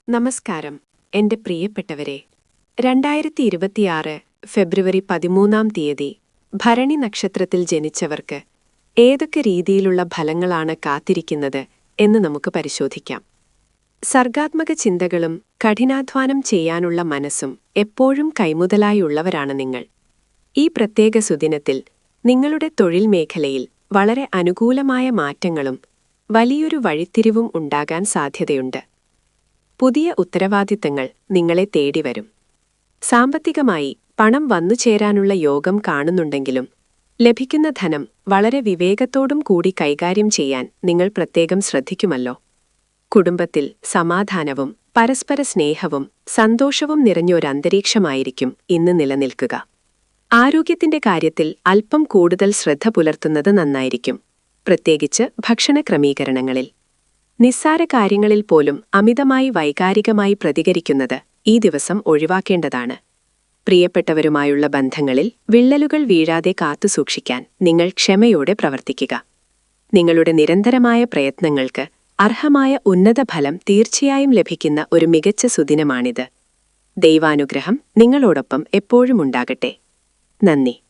നമസ്കാരം, എന്റെ പ്രിയപ്പെട്ടവരെ. 2026 ഫെബ്രുവരി 13 ഭരണി നക്ഷത്രത്തിൽ ജനിച്ചവർക്ക് ഏതൊക്കെ രീതിയിലുള്ള ഫലങ്ങളാണ് കാത്തിരിക്കുന്നത് എന്ന് നമുക്ക് പരിശോധിക്കാം. സർഗാത്മക ചിന്തകളും കഠിനാധ്വാനം ചെയ്യാനുള്ള മനസ്സും എപ്പോഴും കൈമുതലായുള്ളവരാണ് നിങ്ങൾ. ഈ പ്രത്യേക സുദിനത്തിൽ നിങ്ങളുടെ തൊഴിൽ മേഖലയിൽ വളരെ അനുകൂലമായ മാറ്റങ്ങളും വലിയൊരു വഴിത്തിരിവും ഉണ്ടാകാൻ സാധ്യതയുണ്ട്. പുതിയ ഉത്തരവാദിത്തങ്ങൾ നിങ്ങളെ തേടിവരും. സാമ്പത്തികമായി പണം വന്നുചേരാനുള്ള യോഗം കാണുന്നുണ്ടെങ്കിലും ലഭിക്കുന്ന ധനം വളരെ വിവേകത്തോടും കൂടി കൈകാര്യം ചെയ്യാൻ നിങ്ങൾ പ്രത്യേകം ശ്രദ്ധിക്കുമല്ലോ. കുടുംബത്തിൽ സമാധാനവും പരസ്പര സ്നേഹവും സന്തോഷവും നിറഞ്ഞൊരന്തരീക്ഷമായിരിക്കും ഇന്ന് നിലനിൽക്കുക. ആരോഗ്യത്തിന്റെ കാര്യത്തിൽ അല്പം കൂടുതൽ ശ്രദ്ധ പുലർത്തുന്നത് നന്നായിരിക്കും, പ്രത്യേകിച്ച് ഭക്ഷണ ക്രമീകരണങ്ങളിൽ. നിസ്സാര കാര്യങ്ങളിൽ പോലും അമിതമായി വൈകാരികമായി പ്രതികരിക്കുന്നത് ഈ ദിവസം ഒഴിവാക്കേണ്ടതാണ്. പ്രിയപ്പെട്ടവരുമായുള്ള ബന്ധങ്ങളിൽ വിള്ളലുകൾ വീഴാതെ കാത്തുസൂക്ഷിക്കാൻ നിങ്ങൾ ക്ഷമയോടെ പ്രവർത്തിക്കുക. നിങ്ങളുടെ നിരന്തരമായ പ്രയത്നങ്ങൾക്ക് അർഹമായ ഉന്നതഫലം തീർച്ചയായും ലഭിക്കുന്ന ഒരു മികച്ച സുദിനമാണിത്. ദൈവാനുഗ്രഹം നിങ്ങളോടൊപ്പം എപ്പോഴും ഉണ്ടാകട്ടെ. നന്ദി.